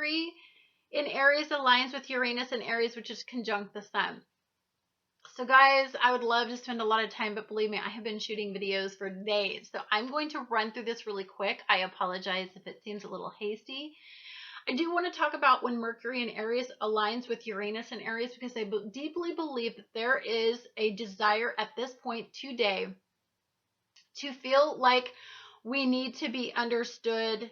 Mercury in Aries aligns with Uranus in Aries, which is conjunct the sun. So guys, I would love to spend a lot of time, but believe me, I have been shooting videos for days. So I'm going to run through this really quick. I apologize if it seems a little hasty. I do want to talk about when Mercury in Aries aligns with Uranus in Aries, because I deeply believe that there is a desire at this point today to feel like we need to be understood,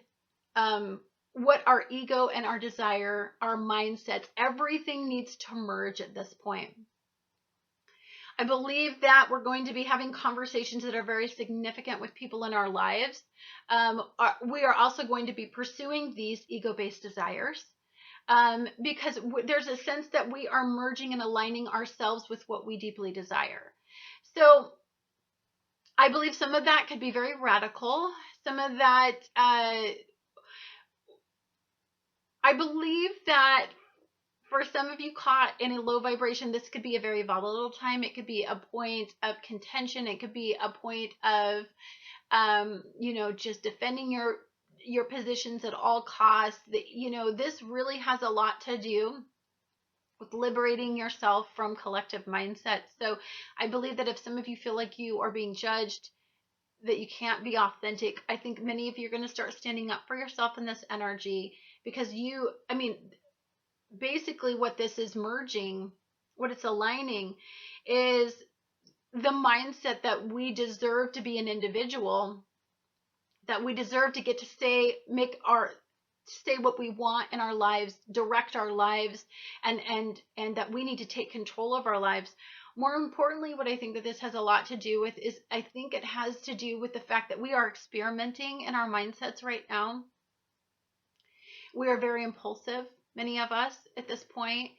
what our ego and our desire, our mindsets, everything needs to merge at this point. I believe that we're going to be having conversations that are very significant with people in our lives. We are also going to be pursuing these ego-based desires, because there's a sense that we are merging and aligning ourselves with what we deeply desire. So I believe some of that could be very radical. Some of that, I believe that for some of you caught in a low vibration, this could be a very volatile time. It could be a point of contention. It could be a point of, just defending your positions at all costs. This really has a lot to do with liberating yourself from collective mindsets. So I believe that if some of you feel like you are being judged, that you can't be authentic, I think many of you are going to start standing up for yourself in this energy, because basically what this is merging, what it's aligning, is the mindset that we deserve to be an individual, that we deserve to get to say what we want in our lives, direct our lives, and that we need to take control of our lives. More importantly, what I think that this has a lot to do with is, I think it has to do with the fact that we are experimenting in our mindsets right now. We are very impulsive, many of us at this point.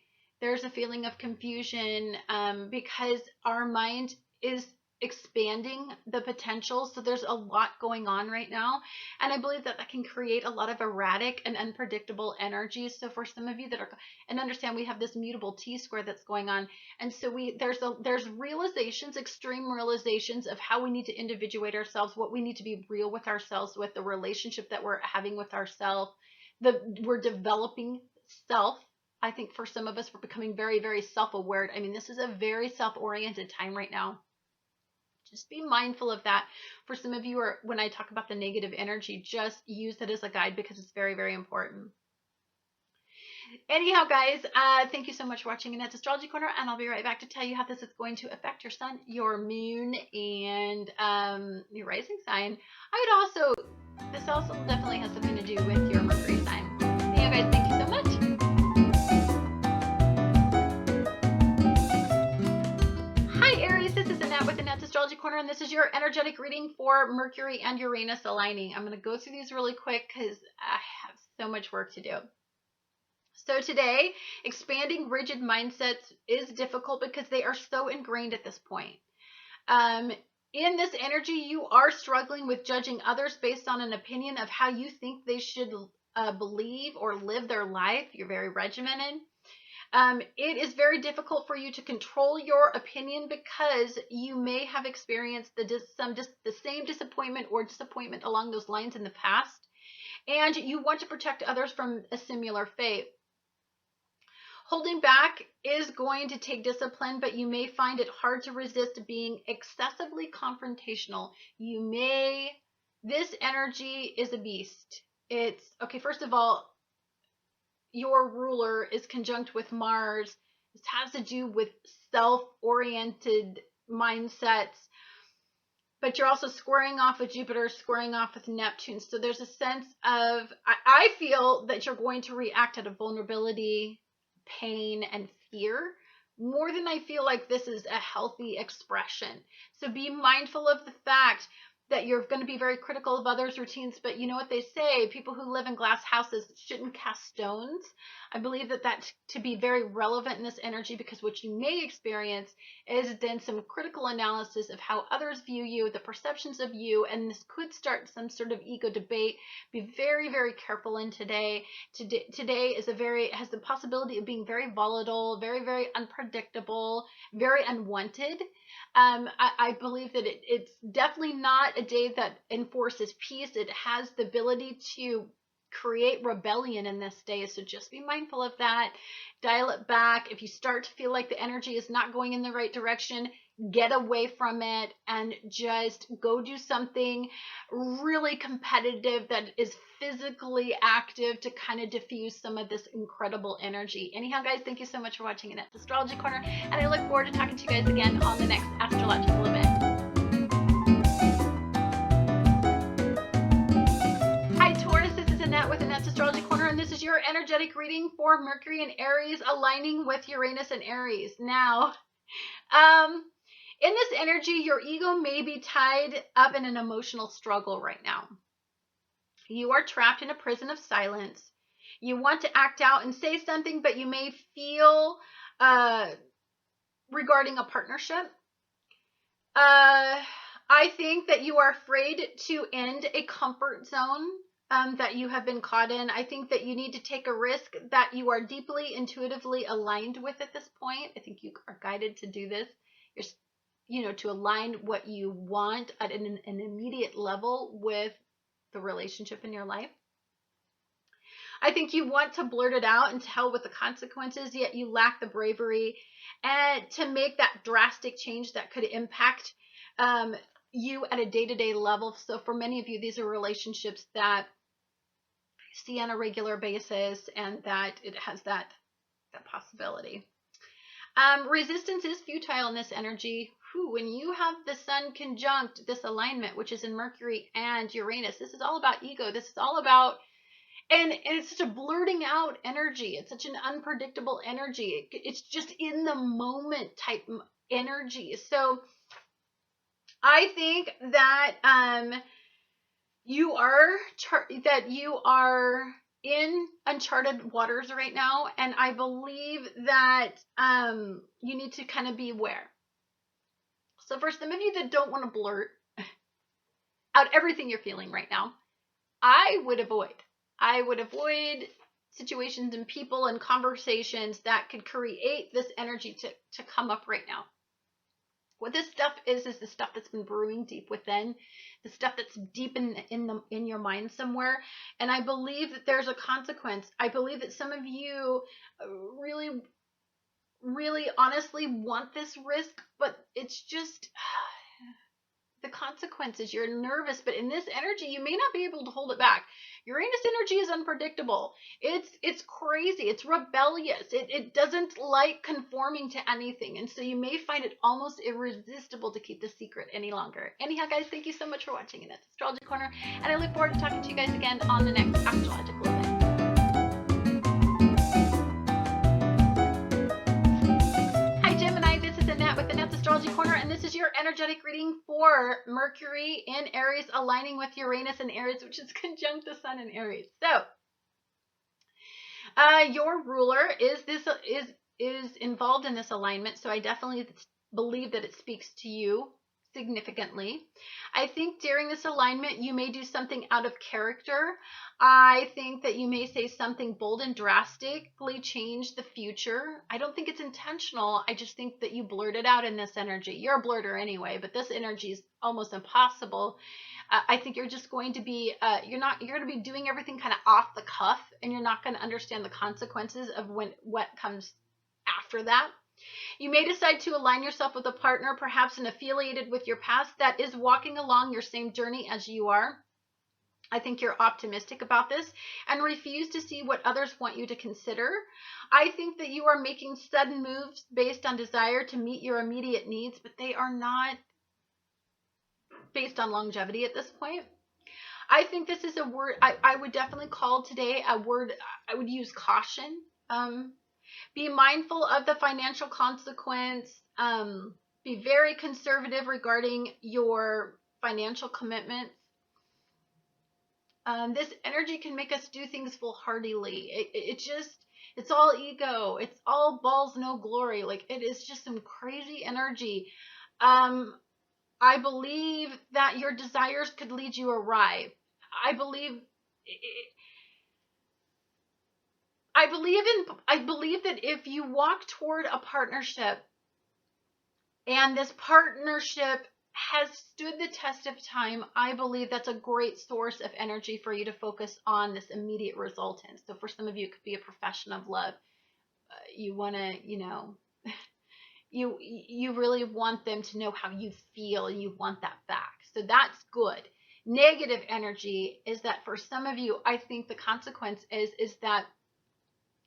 There's a feeling of confusion, because our mind is expanding the potential. So there's a lot going on right now. And I believe that can create a lot of erratic and unpredictable energies. So for some of you that are, and understand, we have this mutable T-square that's going on. And so there's realizations, extreme realizations of how we need to individuate ourselves, what we need to be real with ourselves, with the relationship that we're having with ourselves. We're developing self. I think for some of us, we're becoming very, very self-aware. This is a very self-oriented time right now. Just be mindful of that. For some of you, when I talk about the negative energy, just use it as a guide, because it's very, very important. Anyhow, guys, thank you so much for watching Annette's Astrology Corner, and I'll be right back to tell you how this is going to affect your sun, your moon, and your rising sign. This also definitely has something to do with your Mercury sign. Anyhow, guys, thank you so much. Hi, Aries. This is Annette with Annette's Astrology Corner, and this is your energetic reading for Mercury and Uranus aligning. I'm going to go through these really quick because I have so much work to do. So today, expanding rigid mindsets is difficult because they are so ingrained at this point. In this energy, you are struggling with judging others based on an opinion of how you think they should believe or live their life. You're very regimented. It is very difficult for you to control your opinion, because you may have experienced the same disappointment or disappointment along those lines in the past, and you want to protect others from a similar fate. Holding back is going to take discipline, but you may find it hard to resist being excessively confrontational. This energy is a beast. First of all, your ruler is conjunct with Mars. This has to do with self-oriented mindsets, but you're also squaring off with Jupiter, squaring off with Neptune. So there's a sense of, I feel that you're going to react out of vulnerability, pain, and fear, more than I feel like this is a healthy expression. So be mindful of the fact that you're going to be very critical of others' routines, but you know what they say, people who live in glass houses shouldn't cast stones. I believe that to be very relevant in this energy, because what you may experience is then some critical analysis of how others view you, the perceptions of you, and this could start some sort of ego debate. Be very, very careful in today. Today has the possibility of being very volatile, very, very unpredictable, very unwanted. I believe that it's definitely not a day that enforces peace. It has the ability to create rebellion in this day. So just be mindful of that. Dial it back. If you start to feel like the energy is not going in the right direction, get away from it and just go do something really competitive that is physically active to kind of diffuse some of this incredible energy. Anyhow, guys, thank you so much for watching Annette's Astrology Corner, and I look forward to talking to you guys again on the next astrological event. Hi, Taurus. This is Annette with Annette's Astrology Corner, and this is your energetic reading for Mercury and Aries aligning with Uranus and Aries. Now, in this energy, your ego may be tied up in an emotional struggle right now. You are trapped in a prison of silence. You want to act out and say something, but you may feel regarding a partnership. I think that you are afraid to end a comfort zone that you have been caught in. I think that you need to take a risk that you are deeply intuitively aligned with at this point. I think you are guided to do this. To align what you want at an immediate level with the relationship in your life. I think you want to blurt it out and tell with the consequences, yet you lack the bravery and to make that drastic change that could impact you at a day-to-day level. So for many of you, these are relationships that you see on a regular basis, and that it has that possibility. Resistance is futile in this energy. When you have the sun conjunct this alignment, which is in Mercury and Uranus, this is all about ego. This is all about, and it's such a blurting out energy. It's such an unpredictable energy. It's just in the moment type energy. So I think that you are in uncharted waters right now, and I believe that you need to kind of be aware. So for some of you that don't want to blurt out everything you're feeling right now, I would avoid situations and people and conversations that could create this energy to come up right now. What this stuff is the stuff that's been brewing deep within, the stuff that's deep in your mind somewhere. And I believe that there's a consequence. I believe that some of you really honestly want this risk, but it's just the consequences. You're nervous, but in this energy, you may not be able to hold it back. Uranus energy is unpredictable. It's crazy. It's rebellious. It doesn't like conforming to anything. And so you may find it almost irresistible to keep the secret any longer. Anyhow, guys, thank you so much for watching Annette's Astrology Corner, and I look forward to talking to you guys again on the next astrological event. Astrology Corner, and this is your energetic reading for Mercury in Aries aligning with Uranus in Aries, which is conjunct the Sun in Aries. So your ruler is involved in this alignment, so I definitely believe that it speaks to you significantly. I think during this alignment, you may do something out of character. I think that you may say something bold and drastically change the future. I don't think it's intentional. I just think that you blurt it out in this energy. You're a blurter anyway, but this energy is almost impossible. I think you're just going to be, you're going to be doing everything kind of off the cuff, and you're not going to understand the consequences of what comes after that. You may decide to align yourself with a partner, perhaps affiliated with your past, that is walking along your same journey as you are. I think you're optimistic about this and refuse to see what others want you to consider. I think that you are making sudden moves based on desire to meet your immediate needs, but they are not based on longevity at this point. I think this is a word I would definitely call today a word. I would use caution. Be mindful of the financial consequence. Be very conservative regarding your financial commitments. This energy can make us do things full-heartedly. It's all ego. It's all balls, no glory. Like, it is just some crazy energy. I believe that your desires could lead you awry. I believe that if you walk toward a partnership and this partnership has stood the test of time, I believe that's a great source of energy for you to focus on this immediate resultant. So for some of you, it could be a profession of love. You want to, you really want them to know how you feel, and you want that back. So that's good. Negative energy is that for some of you, I think the consequence is that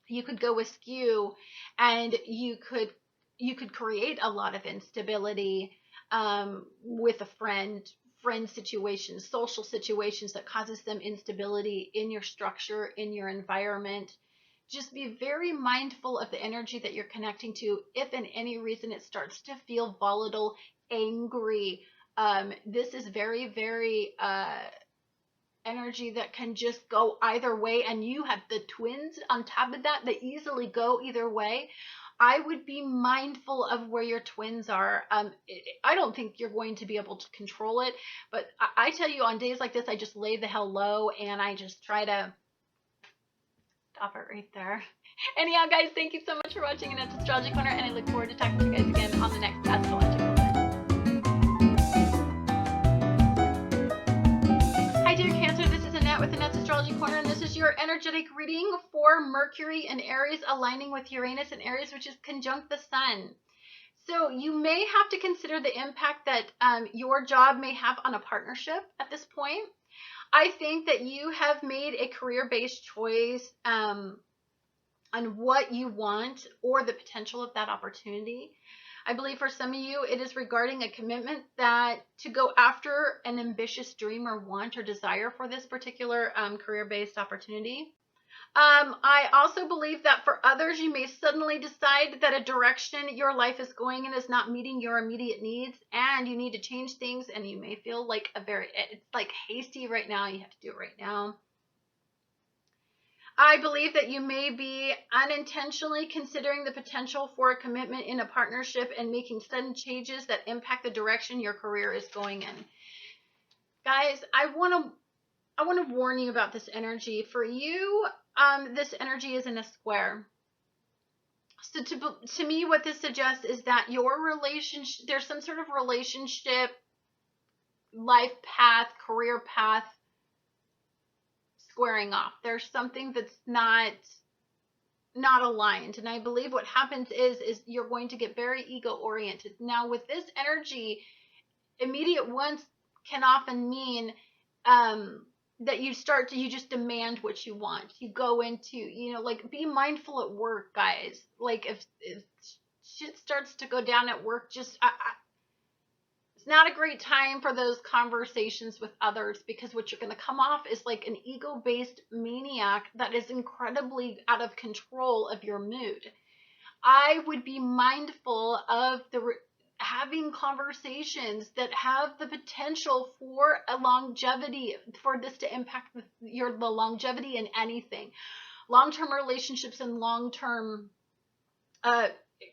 you could go askew, and you could create a lot of instability with a friend situations, social situations that causes them instability in your structure, in your environment. Just be very mindful of the energy that you're connecting to. If in any reason it starts to feel volatile, angry, this is very, very energy that can just go either way, and you have the twins on top of that easily go either way. I would be mindful of where your twins are. I don't think you're going to be able to control it, but I tell you, on days like this, I just lay the hell low, and I just try to stop it right there. Anyhow, guys, thank you so much for watching Annette's Astrology Corner, and I look forward to talking to you guys again on the next astrological event. Hi, dear Cancer. This is Annette with Annette's Astrology Corner, and this is your energetic reading for Mercury and Aries aligning with Uranus and Aries, which is conjunct the Sun. So you may have to consider the impact that your job may have on a partnership at this point. I think that you have made a career-based choice on what you want or the potential of that opportunity. I believe for some of you, it is regarding a commitment that to go after an ambitious dream or want or desire for this particular career-based opportunity. I also believe that for others, you may suddenly decide that a direction your life is going in is not meeting your immediate needs, and you need to change things, and you may feel like it's like hasty right now. You have to do it right now. I believe that you may be unintentionally considering the potential for a commitment in a partnership and making sudden changes that impact the direction your career is going in. Guys, I want to warn you about this energy. For you, this energy is in a square. So to me, what this suggests is that your relationship, there's some sort of relationship, life path, career path squaring off. There's something that's not aligned. And I believe what happens is you're going to get very ego oriented. Now with this energy, immediate wants can often mean that you just demand what you want. You go into, like, be mindful at work, guys. Like if shit starts to go down at work, just it's not a great time for those conversations with others, because what you're going to come off is like an ego-based maniac that is incredibly out of control of your mood. I would be mindful of having conversations that have the potential for a longevity, for this to impact the longevity in anything. Long-term relationships and long-term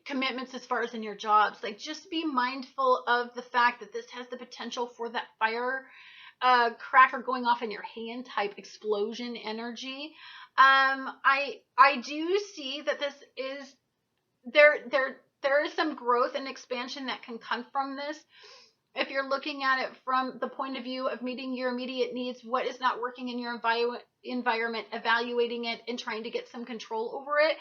commitments as far as in your jobs. Like, just be mindful of the fact that this has the potential for that fire cracker going off in your hand type explosion energy. I do see that this is there is some growth and expansion that can come from this. If you're looking at it from the point of view of meeting your immediate needs, what is not working in your environment, evaluating it and trying to get some control over it,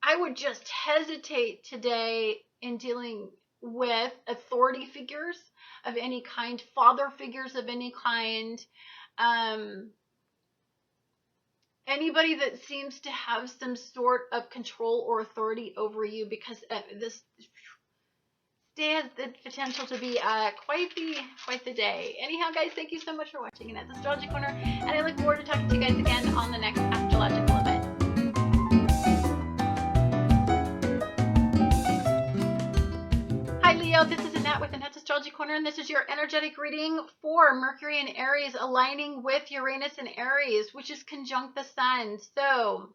I would just hesitate today in dealing with authority figures of any kind, father figures of any kind, anybody that seems to have some sort of control or authority over you, because this day has the potential to be quite the day. Anyhow, guys, thank you so much for watching Annette's Astrology Corner, and I look forward to talking to you guys again on the next astrological event. Hi, Leo. This is Annette with Annette's Astrology Corner, and this is your energetic reading for Mercury and Aries aligning with Uranus and Aries, which is conjunct the Sun. So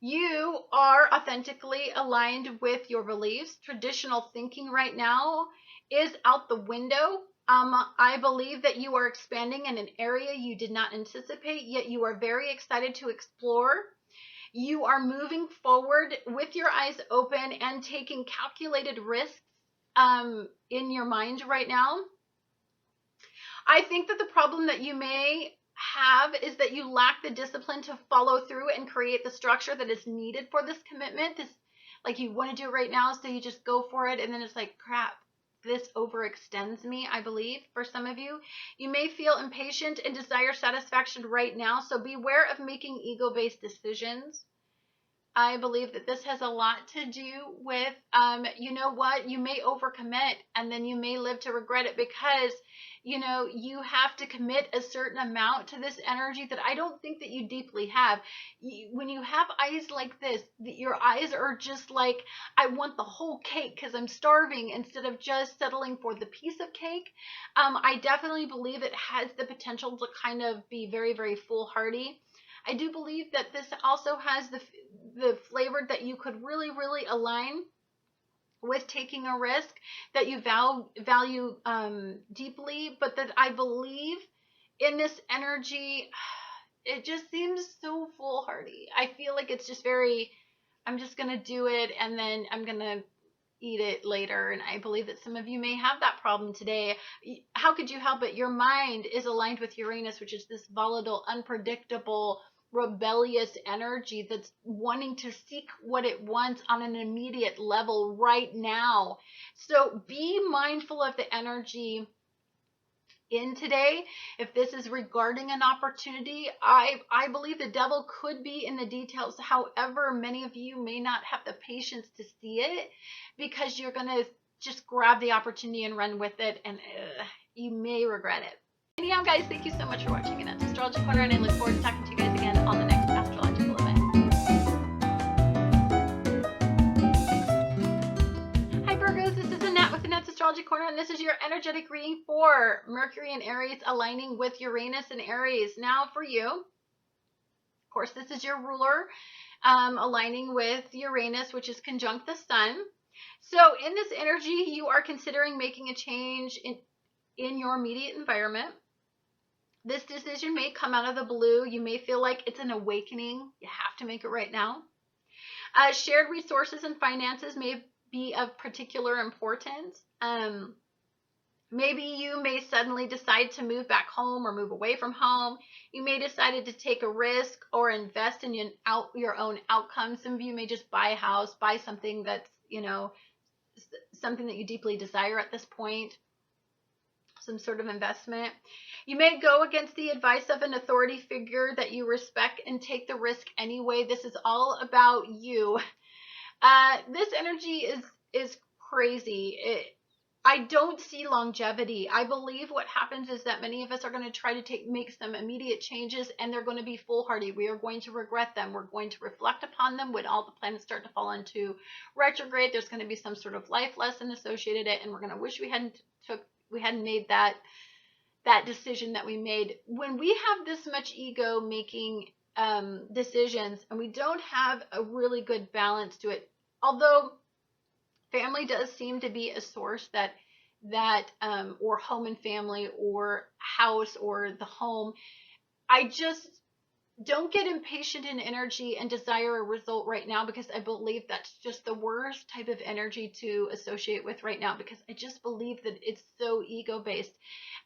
you are authentically aligned with your beliefs. Traditional thinking right now is out the window. I believe that you are expanding in an area you did not anticipate, yet you are very excited to explore. You are moving forward with your eyes open and taking calculated risks in your mind right now. I think that the problem that you may have is that you lack the discipline to follow through and create the structure that is needed for this commitment. This, like, you want to do it right now, so you just go for it, and then it's like, crap, this overextends me. I believe for some of you, you may feel impatient and desire satisfaction right now, so beware of making ego-based decisions. I believe that this has a lot to do with, you know what, you may overcommit, and then you may live to regret it, because, you know, you have to commit a certain amount to this energy that I don't think that you deeply have. When you have eyes like this, your eyes are just like, I want the whole cake because I'm starving, instead of just settling for the piece of cake. I definitely believe it has the potential to kind of be very, very foolhardy. I do believe that this also has the flavor that you could really, really align with taking a risk that you value deeply, but that I believe in this energy, it just seems so foolhardy. I feel like it's just very, I'm just going to do it and then I'm going to eat it later. And I believe that some of you may have that problem today. How could you help it? Your mind is aligned with Uranus, which is this volatile, unpredictable, rebellious energy that's wanting to seek what it wants on an immediate level right now. So be mindful of the energy in today. If this is regarding an opportunity, I believe the devil could be in the details. However, many of you may not have the patience to see it, because you're going to just grab the opportunity and run with it, and you may regret it. Anyhow, guys, thank you so much for watching Annette's Astrology Corner, and I look forward to talking to you guys again on the next astrological event. Hi, Virgos. This is Annette with Annette's Astrology Corner, and this is your energetic reading for Mercury and Aries aligning with Uranus and Aries. Now, for you, of course, this is your ruler aligning with Uranus, which is conjunct the Sun. So, in this energy, you are considering making a change in your immediate environment. This decision may come out of the blue. You may feel like it's an awakening. You have to make it right now. Shared resources and finances may be of particular importance. Maybe you may suddenly decide to move back home or move away from home. You may decide to take a risk or invest in your own outcomes. Some of you may just buy a house, buy something that's, you know, something that you deeply desire at this point. Some sort of investment. You may go against the advice of an authority figure that you respect and take the risk anyway. This is all about you. This energy is crazy. I don't see longevity. I believe what happens is that many of us are going to try to make some immediate changes, and they're going to be foolhardy. We are going to regret them. We're going to reflect upon them when all the planets start to fall into retrograde. There's going to be some sort of life lesson associated with it, and we're going to wish we hadn't made that decision that we made. When we have this much ego making decisions, and we don't have a really good balance to it, although family does seem to be a source that or home and family or house or the home, I just don't get impatient in energy and desire a result right now, because I believe that's just the worst type of energy to associate with right now, because I just believe that it's so ego-based.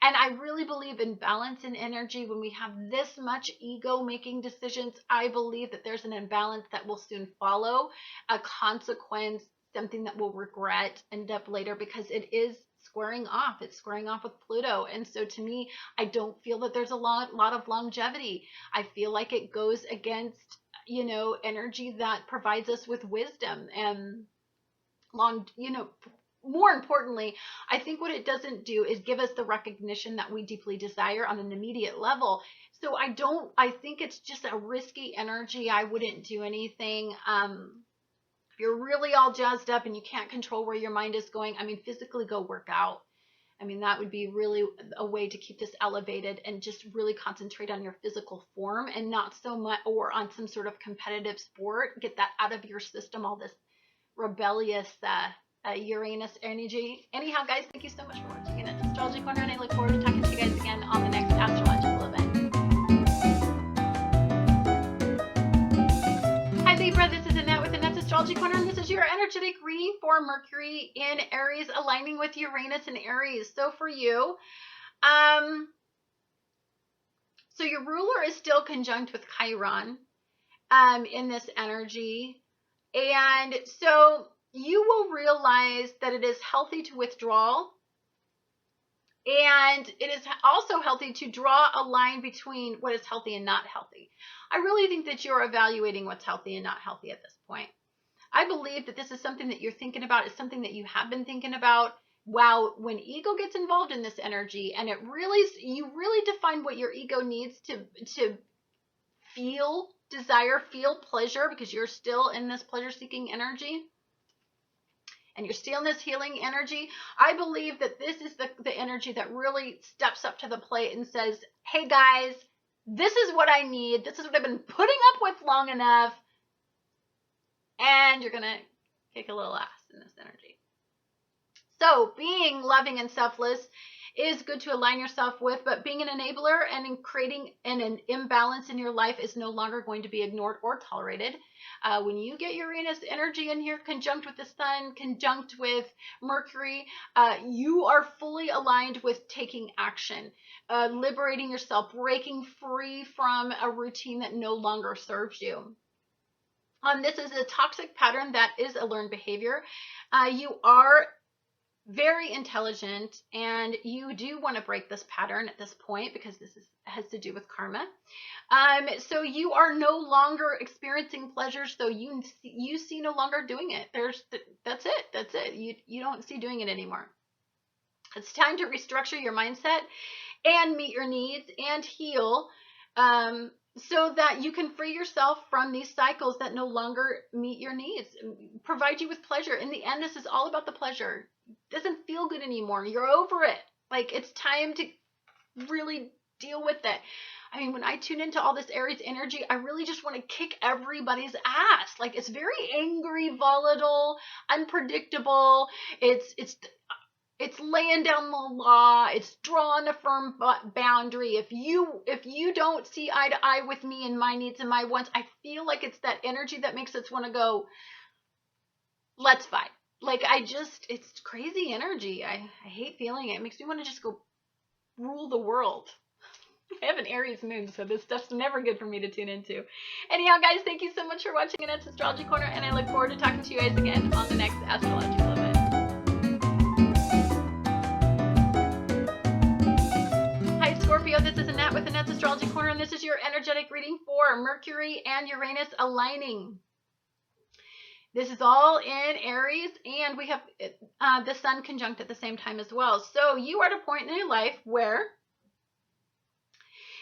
And I really believe in balance in energy. When we have this much ego making decisions, I believe that there's an imbalance that will soon follow, a consequence, something that we'll regret end up later, because it is squaring off. It's squaring off with Pluto. And so to me, I don't feel that there's a lot of longevity. I feel like it goes against, you know, energy that provides us with wisdom and more importantly, I think what it doesn't do is give us the recognition that we deeply desire on an immediate level. So I think it's just a risky energy. I wouldn't do anything. If you're really all jazzed up and you can't control where your mind is going, I mean, physically go work out. I mean, that would be really a way to keep this elevated and just really concentrate on your physical form and not so much, or on some sort of competitive sport. Get that out of your system, all this rebellious Uranus energy. Anyhow, guys, thank you so much for watching Annette's Astrology Corner, and I look forward to talking to you guys again on the next astrological event. Hi, Libra. This is Annette with Annette's Astrology Corner, and this is your energetic reading reading for Mercury in Aries aligning with Uranus and Aries. So for you, so your ruler is still conjunct with Chiron in this energy. And so you will realize that it is healthy to withdraw. And it is also healthy to draw a line between what is healthy and not healthy. I really think that you're evaluating what's healthy and not healthy at this point. I believe that this is something that you're thinking about. It's something that you have been thinking about. Wow, when ego gets involved in this energy, and you really define what your ego needs to feel desire, feel pleasure, because you're still in this pleasure-seeking energy. And you're still in this healing energy. I believe that this is the energy that really steps up to the plate and says, hey guys, this is what I need. This is what I've been putting up with long enough. And you're going to kick a little ass in this energy. So being loving and selfless is good to align yourself with, but being an enabler and in creating an imbalance in your life is no longer going to be ignored or tolerated. When you get Uranus energy in here, conjunct with the sun, conjunct with Mercury, you are fully aligned with taking action, liberating yourself, breaking free from a routine that no longer serves you. This is a toxic pattern that is a learned behavior. You are very intelligent, and you do want to break this pattern at this point because this has to do with karma. So you are no longer experiencing pleasure, so you see no longer doing it. That's it. You don't see doing it anymore. It's time to restructure your mindset and meet your needs and heal, so that you can free yourself from these cycles that no longer meet your needs, provide you with pleasure. In the end, this is all about the pleasure. It doesn't feel good anymore. You're over it. Like, it's time to really deal with it. I mean, when I tune into all this Aries energy, I really just want to kick everybody's ass. Like, it's very angry, volatile, unpredictable. It's laying down the law. It's drawing a firm boundary. If you don't see eye to eye with me and my needs and my wants, I feel like it's that energy that makes us want to go, let's fight. Like, it's crazy energy. I hate feeling it. It makes me want to just go rule the world. I have an Aries moon, so this stuff's never good for me to tune into. Anyhow, guys, thank you so much for watching Annette's Astrology Corner, and I look forward to talking to you guys again on the next astrological event. Hi, Scorpio. This is Annette with Annette's Astrology Corner, and this is your energetic reading for Mercury and Uranus aligning. This is all in Aries, and we have the sun conjunct at the same time as well. So you are at a point in your life where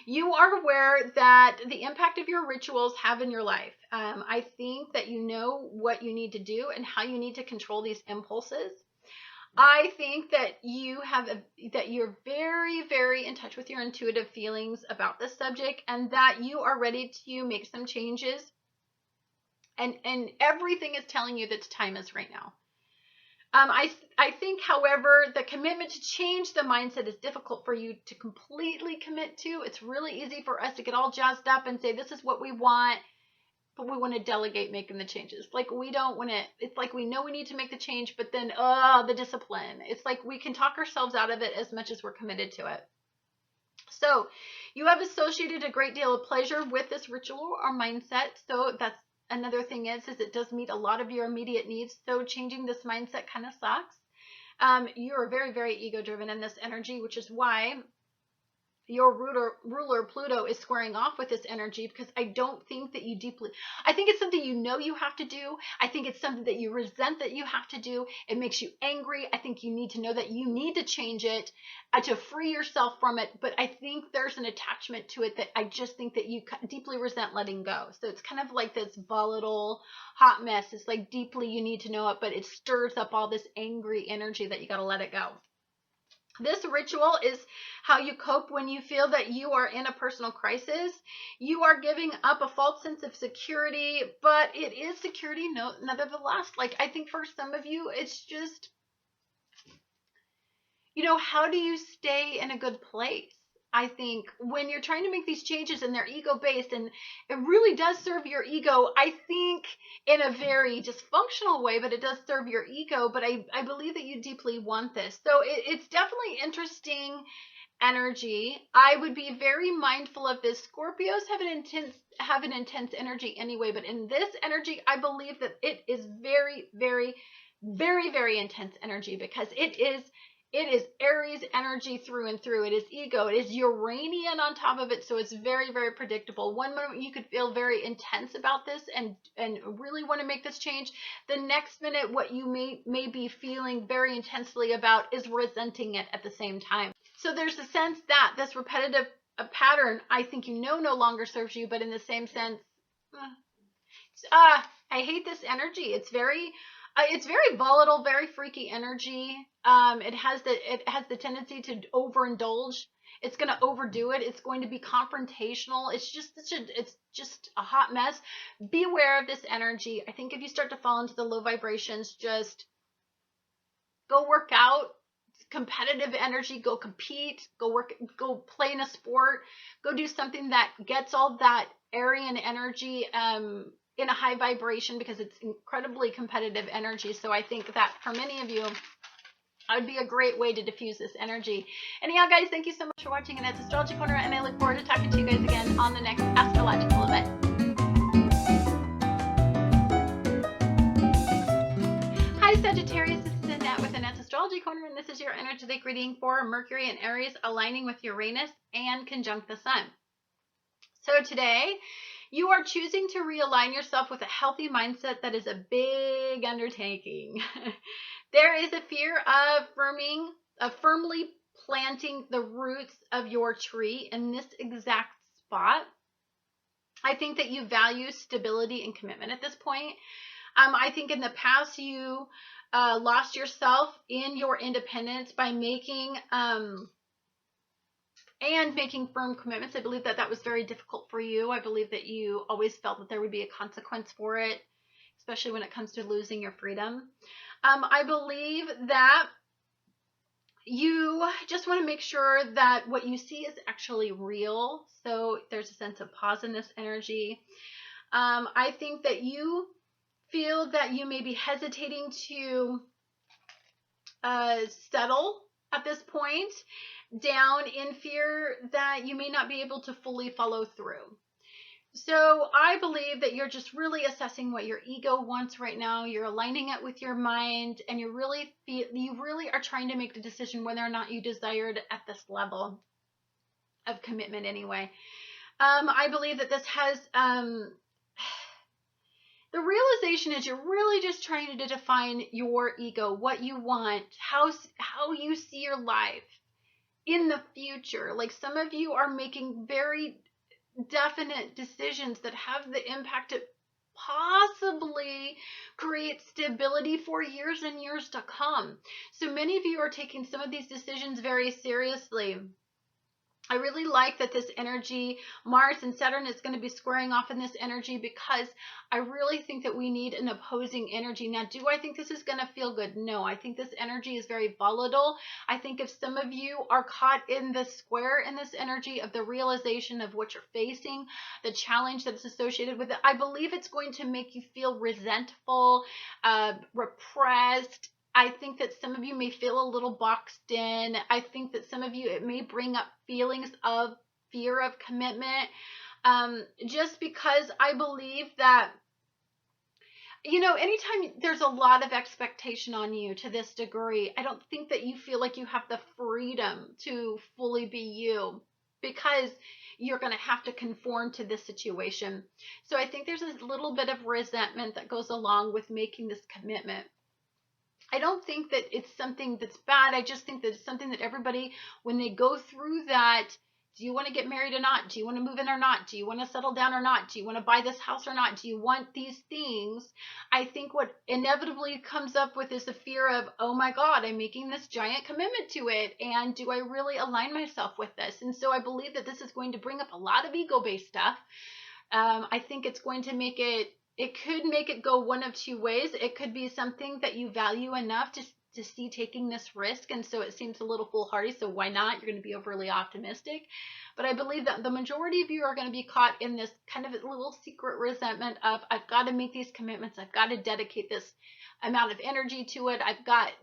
you are aware that the impact of your rituals have in your life. I think that you know what you need to do and how you need to control these impulses. I think that you're very, very in touch with your intuitive feelings about this subject, and that you are ready to make some changes. And everything is telling you that time is right now. I think, however, the commitment to change the mindset is difficult for you to completely commit to. It's really easy for us to get all jazzed up and say, this is what we want, but we want to delegate making the changes. Like, we don't want to, it's like we know we need to make the change, but then, the discipline. It's like we can talk ourselves out of it as much as we're committed to it. So you have associated a great deal of pleasure with this ritual or mindset. So that's another thing is it does meet a lot of your immediate needs. So changing this mindset kind of sucks. You're very, very ego driven in this energy, which is why your ruler Pluto is squaring off with this energy, because I don't think that I think it's something you know you have to do. I think it's something that you resent that you have to do. It makes you angry. I think you need to know that you need to change it to free yourself from it. But I think there's an attachment to it that I just think that you deeply resent letting go. So it's kind of like this volatile hot mess. It's like deeply you need to know it, but it stirs up all this angry energy that you got to let it go. This ritual is how you cope when you feel that you are in a personal crisis. You are giving up a false sense of security, but it is security nevertheless. Like, I think for some of you, it's just, how do you stay in a good place? I think, when you're trying to make these changes and they're ego-based, and it really does serve your ego, I think, in a very dysfunctional way, but it does serve your ego. But I believe that you deeply want this. So it's definitely interesting energy. I would be very mindful of this. Scorpios have an intense energy anyway, but in this energy, I believe that it is very, very, very, very intense energy, because it is Aries energy through and through. It is ego. It is Uranian on top of it, so it's very, very predictable. One moment you could feel very intense about this and really want to make this change. The next minute, what you may be feeling very intensely about is resenting it at the same time. So there's a sense that this repetitive pattern, I think, no longer serves you, but in the same sense, I hate this energy. It's very volatile, very freaky energy. It has the tendency to overindulge. It's going to overdo it. It's going to be confrontational. It's just a hot mess. Be aware of this energy. I think if you start to fall into the low vibrations, just go work out. Competitive energy, go compete, go play in a sport, go do something that gets all that Aryan energy in a high vibration, because it's incredibly competitive energy. So I think that for many of you, it would be a great way to diffuse this energy. Anyhow, guys, thank you so much for watching Annette's Astrology Corner, and I look forward to talking to you guys again on the next astrological event. Hi, Sagittarius. This is Annette with Annette's Astrology Corner, and this is your energetic reading for Mercury and Aries aligning with Uranus and conjunct the Sun. So today, you are choosing to realign yourself with a healthy mindset that is a big undertaking. There is a fear of firmly planting the roots of your tree in this exact spot. I think that you value stability and commitment at this point. I think in the past you lost yourself in your independence by making firm commitments. I believe that was very difficult for you. I believe that you always felt that there would be a consequence for it, especially when it comes to losing your freedom. I believe that you just want to make sure that what you see is actually real. So there's a sense of pause in this energy. I think that you feel that you may be hesitating to settle at this point, down in fear that you may not be able to fully follow through. So I believe that you're just really assessing what your ego wants right now. You're aligning it with your mind, and you really are trying to make the decision whether or not you desire it at this level of commitment anyway. I believe that this has the realization is you're really just trying to define your ego, what you want, how you see your life in the future. Like, some of you are making very definite decisions that have the impact to possibly create stability for years and years to come. So many of you are taking some of these decisions very seriously. I really like that this energy, Mars and Saturn, is going to be squaring off in this energy, because I really think that we need an opposing energy. Now, do I think this is going to feel good? No, I think this energy is very volatile. I think if some of you are caught in the square in this energy of the realization of what you're facing, the challenge that's associated with it, I believe it's going to make you feel resentful, repressed. I think that some of you may feel a little boxed in. I think that some of you, it may bring up feelings of fear of commitment, just because I believe that, anytime there's a lot of expectation on you to this degree, I don't think that you feel like you have the freedom to fully be you, because you're going to have to conform to this situation. So I think there's a little bit of resentment that goes along with making this commitment. I don't think that it's something that's bad. I just think that it's something that everybody, when they go through that, do you want to get married or not? Do you want to move in or not? Do you want to settle down or not? Do you want to buy this house or not? Do you want these things? I think what inevitably comes up with is the fear of, oh my God, I'm making this giant commitment to it. And do I really align myself with this? And so I believe that this is going to bring up a lot of ego-based stuff. I think it's going to make it could make it go one of two ways. It could be something that you value enough to to see taking this risk. And so it seems a little foolhardy. So why not? You're going to be overly optimistic. But I believe that the majority of you are going to be caught in this kind of a little secret resentment of, I've got to make these commitments. I've got to dedicate this amount of energy to it.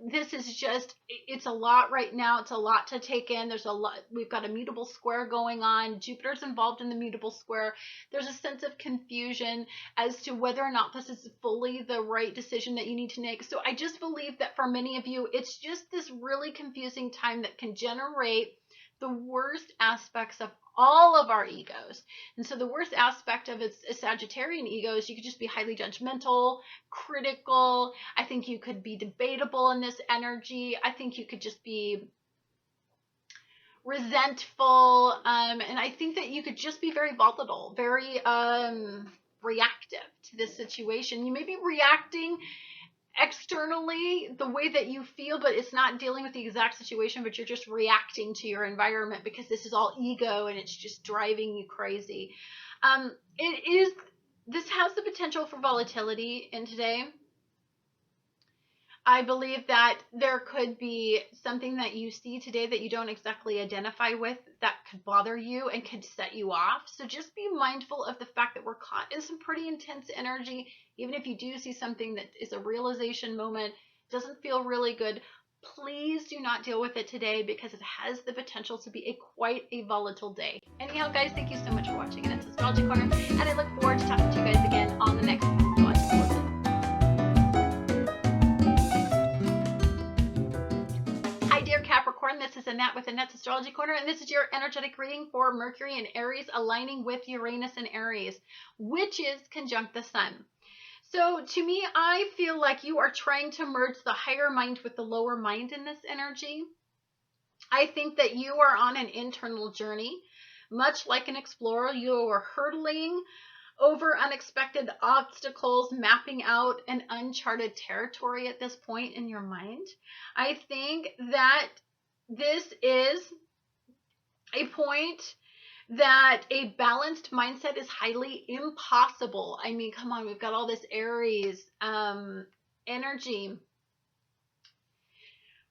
This is just, it's a lot right now. It's a lot to take in. There's a lot. We've got a mutable square going on. Jupiter's involved in the mutable square. There's a sense of confusion as to whether or not this is fully the right decision that you need to make. So I just believe that for many of you, it's just this really confusing time that can generate the worst aspects of all of our egos. And so the worst aspect of a Sagittarian ego is you could just be highly judgmental, critical. I think you could be debatable in this energy. I think you could just be resentful. And I think that you could just be very volatile, very reactive to this situation. You may be reacting externally the way that you feel, but it's not dealing with the exact situation, but you're just reacting to your environment because this is all ego and it's just driving you crazy. This has the potential for volatility in today. I believe that there could be something that you see today that you don't exactly identify with that could bother you and could set you off. So just be mindful of the fact that we're caught in some pretty intense energy. Even if you do see something that is a realization moment, doesn't feel really good, please do not deal with it today because it has the potential to be quite a volatile day. Anyhow, guys, thank you so much for watching Annette's Astrology Corner, and I look forward to talking to you guys again on the next Astrology Corner. Capricorn, this is Annette with Annette's Astrology Corner, and this is your energetic reading for Mercury and Aries aligning with Uranus and Aries, which is conjunct the Sun. So to me, I feel like you are trying to merge the higher mind with the lower mind in this energy. I think that you are on an internal journey, much like an explorer. You are hurtling over unexpected obstacles, mapping out an uncharted territory at this point in your mind. I think that this is a point that a balanced mindset is highly impossible. I mean, come on, we've got all this Aries energy.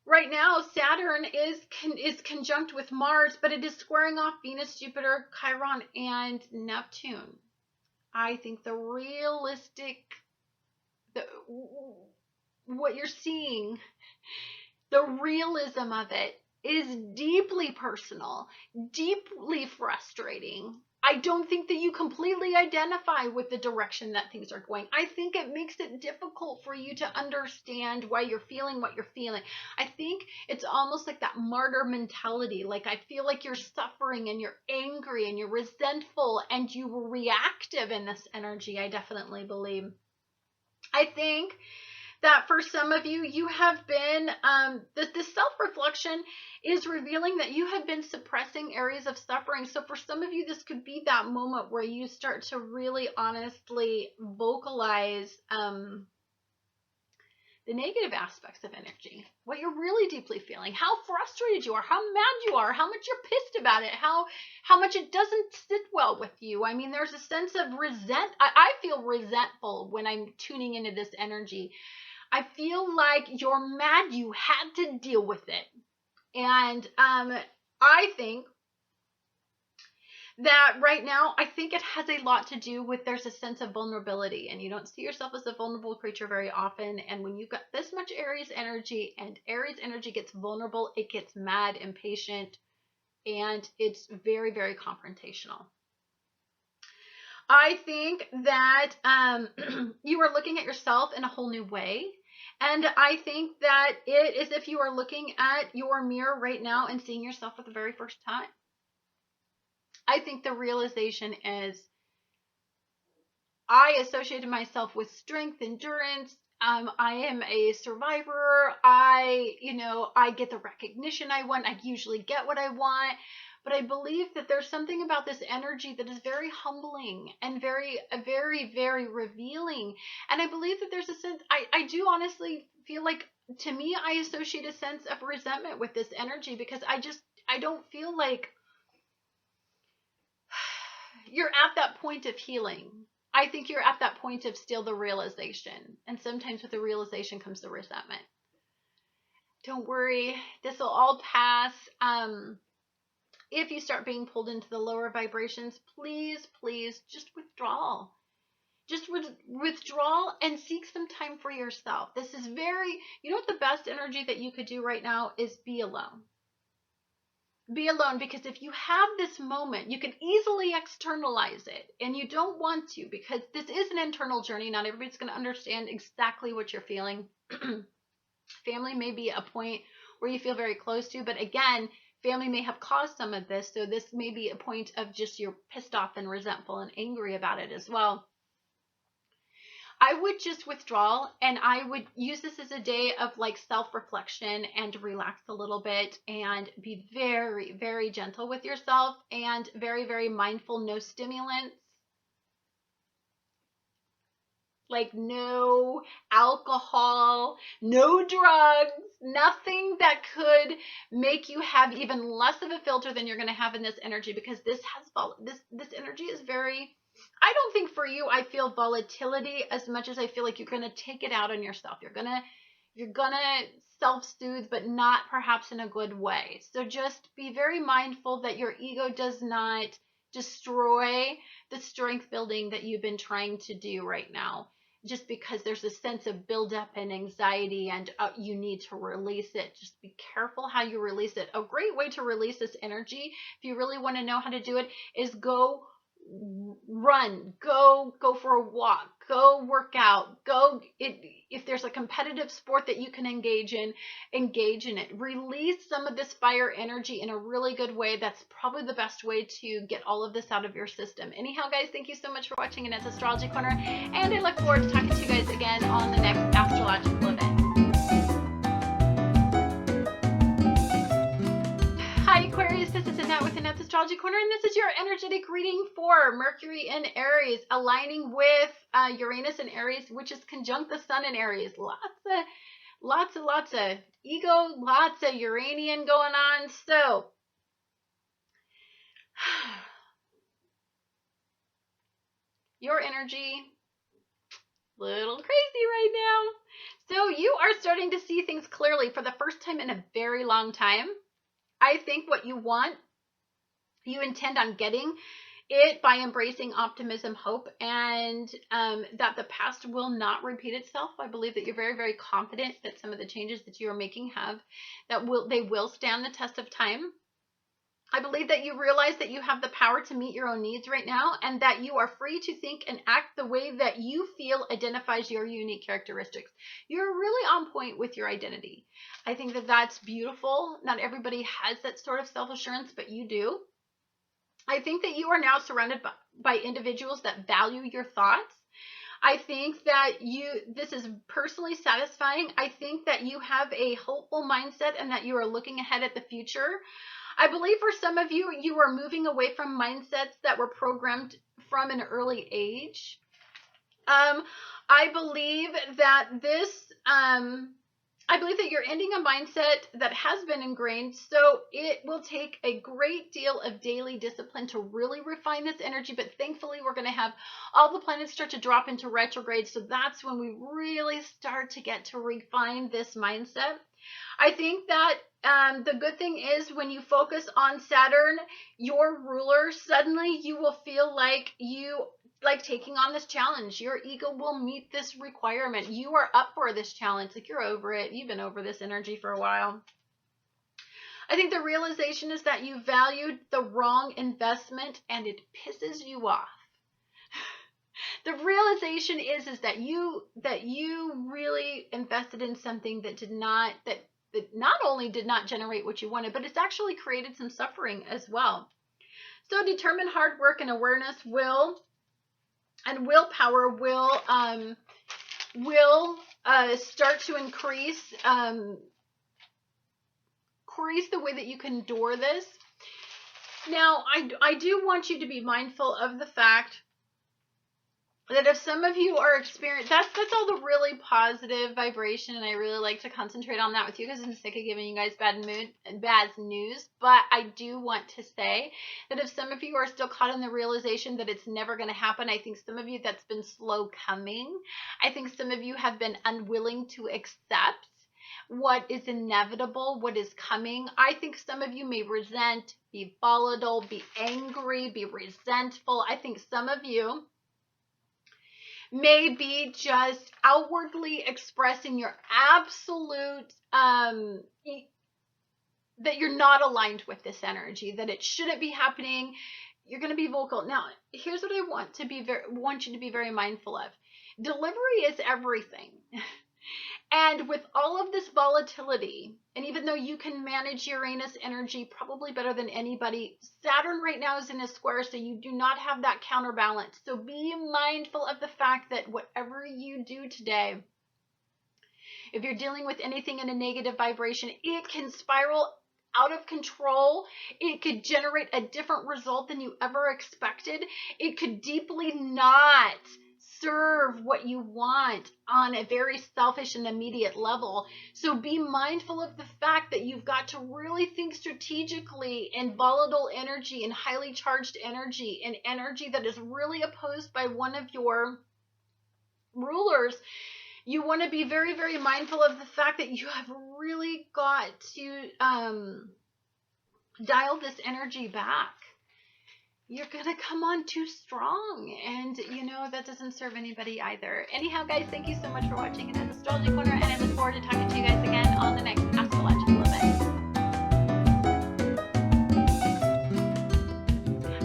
Right now, Saturn is conjunct with Mars, but it is squaring off Venus, Jupiter, Chiron, and Neptune. I think the realistic, what you're seeing, the realism of it is deeply personal, deeply frustrating. I don't think that you completely identify with the direction that things are going. I think it makes it difficult for you to understand why you're feeling what you're feeling. I think it's almost like that martyr mentality. Like, I feel like you're suffering and you're angry and you're resentful and you were reactive in this energy. I definitely believe. I think that for some of you, you have been, the self-reflection is revealing that you have been suppressing areas of suffering. So for some of you, this could be that moment where you start to really honestly vocalize the negative aspects of energy, what you're really deeply feeling, how frustrated you are, how mad you are, how much you're pissed about it, how much it doesn't sit well with you. I mean, there's a sense of I feel resentful when I'm tuning into this energy. I feel like you're mad you had to deal with it. And I think that right now, I think it has a lot to do with there's a sense of vulnerability, and you don't see yourself as a vulnerable creature very often. And when you've got this much Aries energy and Aries energy gets vulnerable, it gets mad, impatient, and it's very, very confrontational. I think that you are looking at yourself in a whole new way. And I think that it is if you are looking at your mirror right now and seeing yourself for the very first time. I think the realization is I associated myself with strength, endurance. I am a survivor. I get the recognition I want. I usually get what I want. But I believe that there's something about this energy that is very humbling and very, very, very revealing. And I believe that there's a sense, I do honestly feel like, to me, I associate a sense of resentment with this energy because I don't feel like you're at that point of healing. I think you're at that point of still the realization. And sometimes with the realization comes the resentment. Don't worry. This will all pass. If you start being pulled into the lower vibrations, please, please just withdraw. Just withdraw and seek some time for yourself. This is very, you know what the best energy that you could do right now is be alone. Be alone, because if you have this moment, you can easily externalize it, and you don't want to, because this is an internal journey. Not everybody's going to understand exactly what you're feeling. Family may be a point where you feel very close to, but again, family may have caused some of this, so this may be a point of just you're pissed off and resentful and angry about it as well. I would just withdraw, and I would use this as a day of like self-reflection and relax a little bit and be very, very gentle with yourself and very, very mindful. No stimulants, like no alcohol, no drugs, nothing that could make you have even less of a filter than you're going to have in this energy, because this energy is very, I don't think for you, I feel volatility as much as I feel like you're going to take it out on yourself. You're going to self-soothe, but not perhaps in a good way. So just be very mindful that your ego does not destroy the strength building that you've been trying to do right now, just because there's a sense of buildup and anxiety, and you need to release it. Just be careful how you release it. A great way to release this energy, if you really want to know how to do it, is go run, go for a walk, go work out, if there's a competitive sport that you can engage in it. Release some of this fire energy in a really good way. That's probably the best way to get all of this out of your system. Anyhow, guys, thank you so much for watching Annette's Astrology Corner, and I look forward to talking to you guys again on the next astrological event. Hi Aquarius, this is Annette with Annette's Astrology Corner, and this is your energetic reading for Mercury in Aries, aligning with Uranus in Aries, which is conjunct the Sun in Aries. Lots of ego, lots of Uranian going on. So your energy, little crazy right now. So you are starting to see things clearly for the first time in a very long time. I think what you want, you intend on getting it by embracing optimism, hope, and that the past will not repeat itself. I believe that you're very, very confident that some of the changes that you are making they will stand the test of time. I believe that you realize that you have the power to meet your own needs right now, and that you are free to think and act the way that you feel identifies your unique characteristics. You're really on point with your identity. I think that that's beautiful. Not everybody has that sort of self-assurance, but you do. I think that you are now surrounded by individuals that value your thoughts. I think that this is personally satisfying. I think that you have a hopeful mindset and that you are looking ahead at the future. I believe for some of you, you are moving away from mindsets that were programmed from an early age. I believe that you're ending a mindset that has been ingrained, so it will take a great deal of daily discipline to really refine this energy, but thankfully we're going to have all the planets start to drop into retrograde, so that's when we really start to get to refine this mindset. I think that the good thing is when you focus on Saturn, your ruler, suddenly you will feel like you taking on this challenge. Your ego will meet this requirement. You are up for this challenge. Like you're over it. You've been over this energy for a while. I think the realization is that you valued the wrong investment and it pisses you off. The realization is that you really invested in something that not only did not generate what you wanted, but it's actually created some suffering as well. So determined hard work and awareness willpower will start to increase the way that you can endure this. Now, I do want you to be mindful of the fact that if some of you are experiencing, that's all the really positive vibration, and I really like to concentrate on that with you because I'm sick of giving you guys bad news. But I do want to say that if some of you are still caught in the realization that it's never going to happen, I think some of you that's been slow coming. I think some of you have been unwilling to accept what is inevitable, what is coming. I think some of you may resent, be volatile, be angry, be resentful. I think some of you may be just outwardly expressing your absolute, that you're not aligned with this energy, that it shouldn't be happening. You're going to be vocal. Now, here's what I want you to be very mindful of. Delivery is everything. And with all of this volatility, and even though you can manage Uranus energy probably better than anybody, Saturn right now is in a square, so you do not have that counterbalance. So be mindful of the fact that whatever you do today, if you're dealing with anything in a negative vibration, it can spiral out of control. It could generate a different result than you ever expected. It could deeply not serve what you want on a very selfish and immediate level. So be mindful of the fact that you've got to really think strategically in volatile energy and highly charged energy and energy that is really opposed by one of your rulers. You want to be very, very mindful of the fact that you have really got to dial this energy back. You're going to come on too strong, and you know that doesn't serve anybody either. Anyhow, guys, thank you so much for watching Annette's Astrology Corner, and I look forward to talking to you guys again on the next astrological event.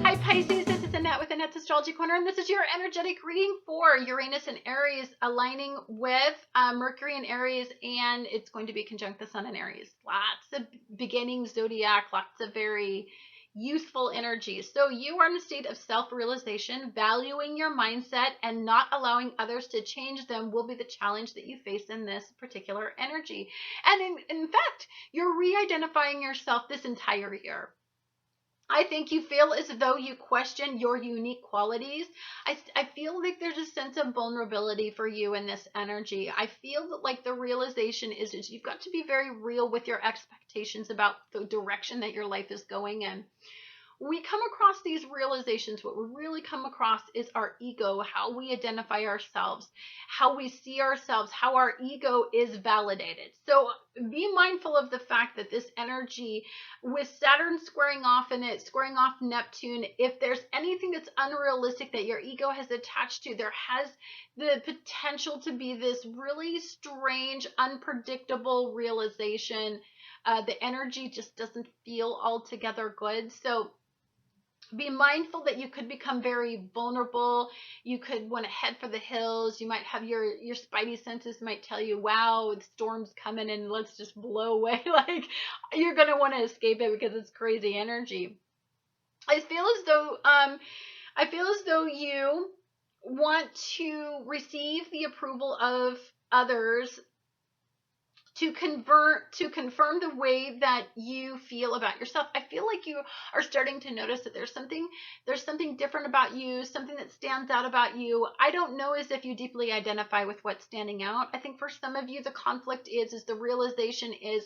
Hi, Pisces. This is Annette with Annette's Astrology Corner, and this is your energetic reading for Uranus and Aries aligning with Mercury and Aries, and it's going to be conjunct the Sun in Aries. Lots of beginning zodiac, lots of very youthful energy. So you are in a state of self-realization. Valuing your mindset and not allowing others to change them will be the challenge that you face in this particular energy. And in fact, you're re-identifying yourself this entire year. I think you feel as though you question your unique qualities. I feel like there's a sense of vulnerability for you in this energy. I feel that like the realization is you've got to be very real with your expectations about the direction that your life is going in. We come across these realizations, what we really come across is our ego, how we identify ourselves, how we see ourselves, how our ego is validated. So be mindful of the fact that this energy with Saturn squaring off in it, squaring off Neptune, if there's anything that's unrealistic that your ego has attached to, there has the potential to be this really strange, unpredictable realization. The energy just doesn't feel altogether good. So be mindful that you could become very vulnerable. You could want to head for the hills. You might have your spidey senses might tell you, wow, the storm's coming and let's just blow away. Like you're going to want to escape it because it's crazy energy. I feel as though you want to receive the approval of others to confirm the way that you feel about yourself. I feel like you are starting to notice that there's something different about you, something that stands out about you. I don't know as if you deeply identify with what's standing out. I think for some of you, the conflict is the realization is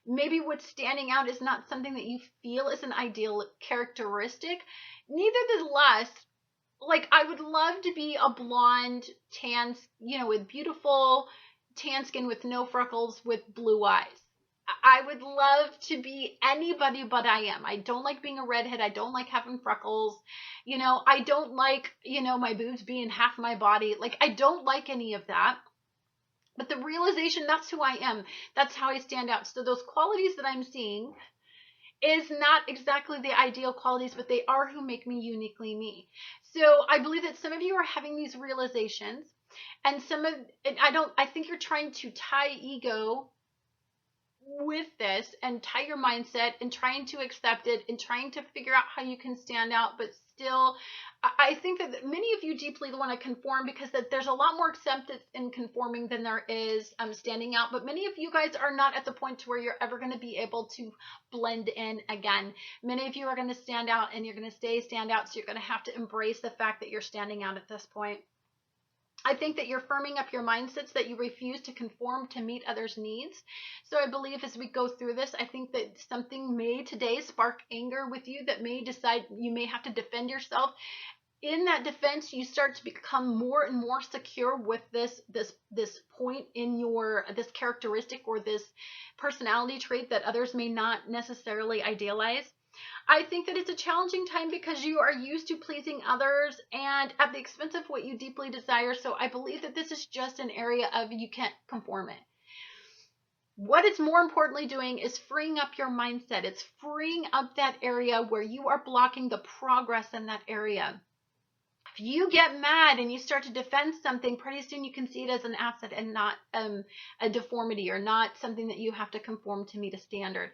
maybe what's standing out is not something that you feel is an ideal characteristic. Nevertheless, like I would love to be a blonde, tan, with beautiful tan skin with no freckles with blue eyes. I would love to be anybody but I am. I don't like being a redhead. I don't like having freckles. I don't like, my boobs being half my body. Like I don't like any of that. But the realization, that's who I am. That's how I stand out. So those qualities that I'm seeing is not exactly the ideal qualities, but they are who make me uniquely me. So I believe that some of you are having these realizations. And I think you're trying to tie ego with this and tie your mindset and trying to accept it and trying to figure out how you can stand out. But still, I think that many of you deeply want to conform because that there's a lot more acceptance in conforming than there is standing out. But many of you guys are not at the point to where you're ever going to be able to blend in again. Many of you are going to stand out and you're going to stand out. So you're going to have to embrace the fact that you're standing out at this point. I think that you're firming up your mindsets that you refuse to conform to meet others' needs. So I believe as we go through this, I think that something may today spark anger with you that may decide you may have to defend yourself. in that defense, you start to become more and more secure with this point in your, this characteristic or this personality trait that others may not necessarily idealize. I think that it's a challenging time because you are used to pleasing others and at the expense of what you deeply desire. So I believe that this is just an area of you can't conform it. What it's more importantly doing is freeing up your mindset. It's freeing up that area where you are blocking the progress in that area. If you get mad and you start to defend something, pretty soon you can see it as an asset and not a deformity, or not something that you have to conform to meet a standard.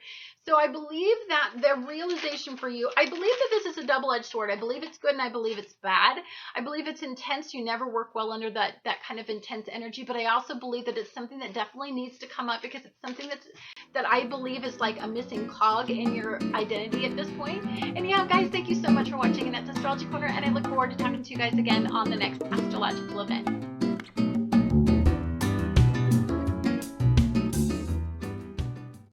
So I believe that the realization for you, I believe that this is a double-edged sword. I believe it's good and I believe it's bad. I believe it's intense. You never work well under that kind of intense energy, but I also believe that it's something that definitely needs to come up because it's something that I believe is like a missing cog in your identity at this point. And yeah, guys, thank you so much for watching Annette's Astrology Corner, and I look forward to talking to you guys again on the next astrological event.